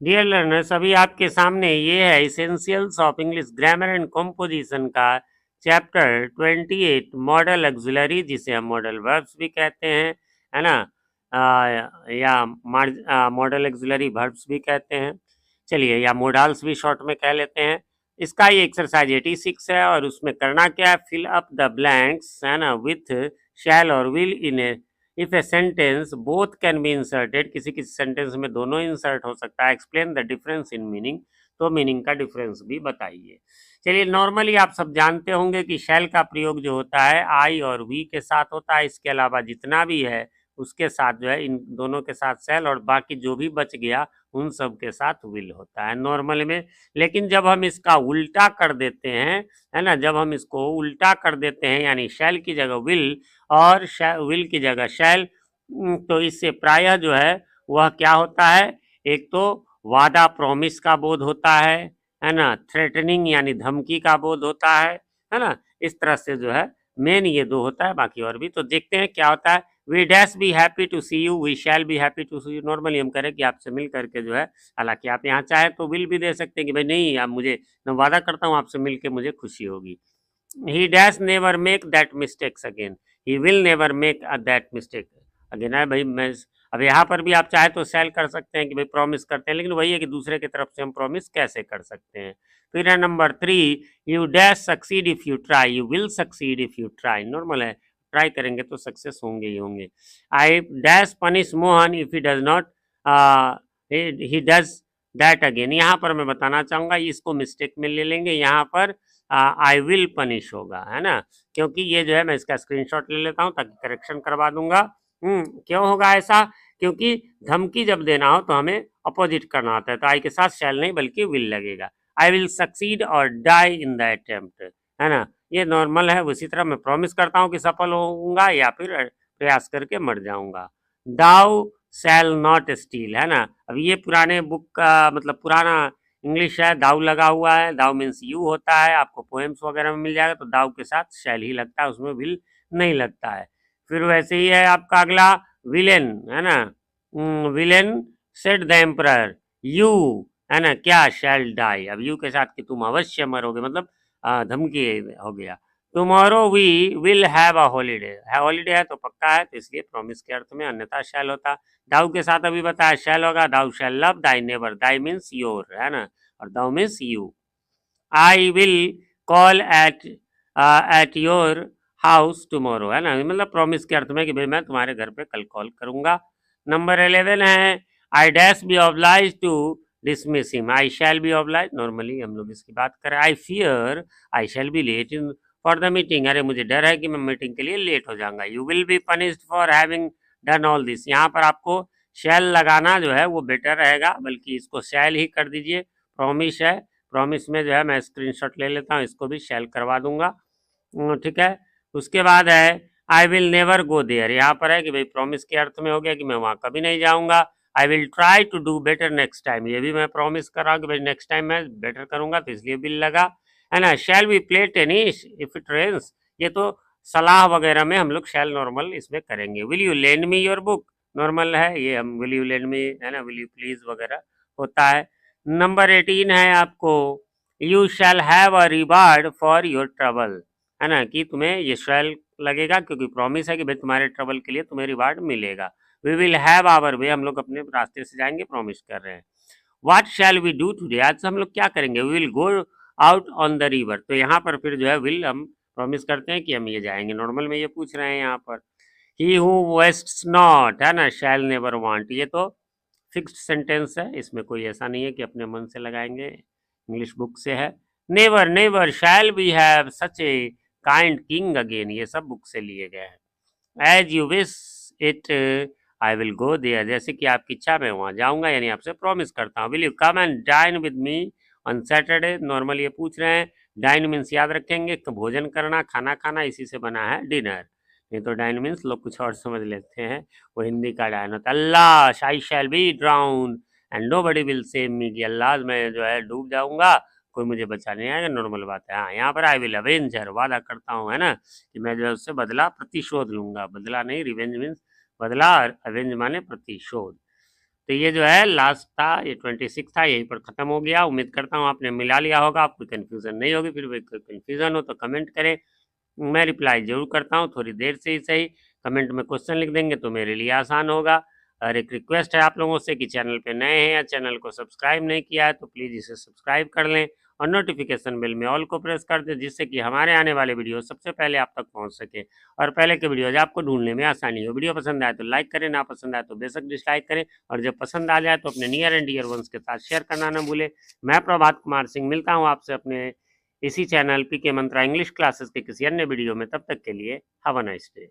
Dear learners, अभी आपके सामने ये है essentials of English grammar and composition का चैप्टर 28 मॉडल ऑक्सिलरी, जिसे हम मॉडल वर्ब्स भी कहते हैं, है ना। या मॉडल ऑक्सिलरी वर्ब्स भी कहते हैं। चलिए, या मोडाल्स भी शॉर्ट में कह लेते हैं। इसका ये एक्सरसाइज 86 है और उसमें करना क्या है, फिल अप द ब्लैंक्स, है ना, विथ शैल और will in if a sentence both can be inserted, किसी किसी सेंटेंस में दोनों इंसर्ट हो सकता है। Explain the difference in meaning, तो मीनिंग का डिफरेंस भी बताइए। चलिए, नॉर्मली आप सब जानते होंगे कि शैल का प्रयोग जो होता है आई और वी के साथ होता है। इसके अलावा जितना भी है उसके साथ जो है, इन दोनों के साथ शैल, और बाकी जो भी बच गया उन सब के साथ विल होता है नॉर्मल में। लेकिन जब हम इसका उल्टा कर देते हैं, है ना, जब हम इसको उल्टा कर देते हैं, यानी शैल की जगह विल और विल की जगह शैल, तो इससे प्रायः जो है वह क्या होता है, एक तो वादा प्रॉमिस का बोध होता है ना, थ्रेटनिंग यानी धमकी का बोध होता है ना। इस तरह से जो है मेन ये दो होता है, बाकी और भी तो देखते हैं क्या होता है। We dash be happy to see you, we shall be happy to see you. Normally हम करें कि आपसे मिल करके जो है, हालांकि आप यहाँ चाहे तो विल भी दे सकते हैं कि भाई नहीं, आप मुझे, मैं वादा करता हूँ आपसे मिलके मुझे खुशी होगी। ही dash never make that mistakes again, he will never make that mistake again है भाई। मैं अब यहाँ पर भी आप चाहे तो सेल कर सकते हैं कि भाई प्रॉमिस करते हैं, लेकिन वही है कि दूसरे की तरफ से हम प्रॉमिस कैसे कर सकते हैं। फिर है number 3, you dash succeed if you try, you will succeed if you try. Normal है, ट्राई करेंगे तो सक्सेस होंगे ही होंगे। I dash punish Mohan if he does not, he does that again. यहाँ पर मैं बताना चाहूंगा, इसको मिस्टेक में ले लेंगे, यहाँ पर आई विल पनिश होगा, है ना। क्योंकि ये जो है, मैं इसका स्क्रीनशॉट ले लेता हूँ ताकि करेक्शन करवा दूंगा। क्यों होगा ऐसा, क्योंकि धमकी जब देना हो तो हमें अपोजिट करना होता है, तो आई के साथ शैल नहीं बल्कि विल लगेगा। आई विल सक्सीड और डाई इन द अटेम्प्ट, है ना। ये नॉर्मल है। उसी तरह मैं प्रॉमिस करता हूँ कि सफल होऊंगा या फिर प्रयास करके मर जाऊंगा। दाउ शैल नॉट स्टील, है ना। अब ये पुराने बुक का मतलब पुराना इंग्लिश है, दाउ लगा हुआ है, दाउ मीन्स यू होता है, आपको पोएम्स वगैरह में मिल जाएगा, तो दाउ के साथ शैल ही लगता है, उसमें विल नहीं लगता है। फिर वैसे ही है आपका अगला, विलेन, है ना। Villain said the emperor, you, है ना, क्या शैल डाई। अब यू के साथ कि तुम अवश्य मरोगे, मतलब धमकी हो गया। Tomorrow we will have a holiday, holiday है तो पक्का है, तो इसलिए प्रॉमिस के अर्थ में, अन्यथा शैल होता। दाऊ के साथ अभी बताया शैल होगा, thou shall love thy neighbour, thy means your, है ना, और thou means you. I will call at your house tomorrow, है ना, मतलब प्रॉमिस के अर्थ में कि भाई मैं तुम्हारे घर पे कल कॉल करूंगा। नंबर 11 है, I dash be oblige to dismiss him, I shall be oblige. Normally हम लोग इसकी बात करें, I fear I shall be late in for the meeting, अरे मुझे डर है कि मैं मीटिंग के लिए लेट हो जाऊंगा। You will be punished for having done all this, यहाँ पर आपको शैल लगाना जो है वो बेटर रहेगा, बल्कि इसको शैल ही कर दीजिए। प्रॉमिस है, प्रॉमिस में जो है मैं स्क्रीनशॉट ले लेता हूँ, इसको भी शैल करवा दूंगा। ठीक है। उसके बाद है, I will never go there, यहाँ पर है कि भाई प्रॉमिस के अर्थ में हो गया कि मैं वहां कभी नहीं जाऊंगा। I will try to do better next time, ये भी मैं प्रॉमिस कर रहा हूँ कि भाई नेक्स्ट टाइम मैं बेटर करूंगा, तो इसलिए बिल लगा, है ना। Shall we play tennis if it rains, ये तो सलाह वगैरह में हम लोग शैल नॉर्मल इसमें करेंगे। Will you lend me your book, normal है ये, हम विल यू लेंड मी, है ना, विल यू प्लीज वगैरह होता है। नंबर 18 है आपको, you shall have a reward for your trouble, है ना, कि तुम्हें ये शैल लगेगा क्योंकि प्रॉमिस है कि भाई तुम्हारे ट्रबल के लिए तुम्हें रिवार्ड मिलेगा। We will have our way, हम लोग अपने रास्ते से जाएंगे, प्रॉमिस कर रहे हैं। What shall we do today, आज हम लोग क्या करेंगे। We will go out on the river, तो यहाँ पर फिर जो है विल हम प्रॉमिस करते हैं कि हम ये जाएंगे, नॉर्मल में ये पूछ रहे हैं यहाँ पर। ही हु वेस्ट्स नॉट, है ना, शैल नेवर वांट, ये तो फिक्स्ड सेंटेंस है, इसमें कोई ऐसा नहीं है कि अपने मन से लगाएंगे, इंग्लिश बुक से है। Never never shall we have such a kind king again, ये सब बुक से लिए गए हैं। As you wish it I will go there, जैसे कि आपकी इच्छा मैं वहां जाऊंगा, यानी आपसे प्रॉमिस करता हूँ। Will you come and dine with me on Saturday, normal ये पूछ रहे हैं। डाइन मीन्स याद रखेंगे तो भोजन करना, खाना खाना, इसी से बना है डिनर, नहीं तो डाइन मीन्स लोग कुछ और समझ लेते हैं, वो हिंदी का डायन होता है। Allah I shall be drown and nobody will save me, कि अल्लाह मैं जो है डूब जाऊंगा, कोई मुझे बचाने आएगा, नॉर्मल बात है। हाँ, यहाँ पर आई विल अवेंजर, वादा करता हूँ, है ना, कि मैं जो है उससे बदला प्रतिशोध लूंगा, बदला नहीं, रिवेंज मीन्स बदला, और अवेंज माने प्रतिशोध। तो ये जो है लास्ट था, ये 26 था, यहीं पर ख़त्म हो गया। उम्मीद करता हूँ आपने मिला लिया होगा, आपको कन्फ्यूज़न नहीं होगी। फिर भी कोई कन्फ्यूज़न हो तो कमेंट करें, मैं रिप्लाई ज़रूर करता हूँ, थोड़ी देर से ही सही। कमेंट में क्वेश्चन लिख देंगे तो मेरे लिए आसान होगा। और एक रिक्वेस्ट है आप लोगों से कि चैनल पे नए हैं या चैनल को सब्सक्राइब नहीं किया है तो प्लीज़ इसे सब्सक्राइब कर लें और नोटिफिकेशन बेल में ऑल को प्रेस कर दें, जिससे कि हमारे आने वाले वीडियो सबसे पहले आप तक पहुंच सके और पहले के वीडियोज आपको ढूंढने में आसानी हो। वीडियो पसंद आए तो लाइक करें, ना पसंद आए तो बेशक डिसलाइक करें, और जब पसंद आ जाए तो अपने नियर एंड डियर वंस के साथ शेयर करना ना भूलें। मैं प्रभात कुमार सिंह मिलता हूँ आपसे अपने इसी चैनल पीके मंत्रा इंग्लिश क्लासेस के किसी अन्य वीडियो में। तब तक के लिए हैव अ नाइस डे।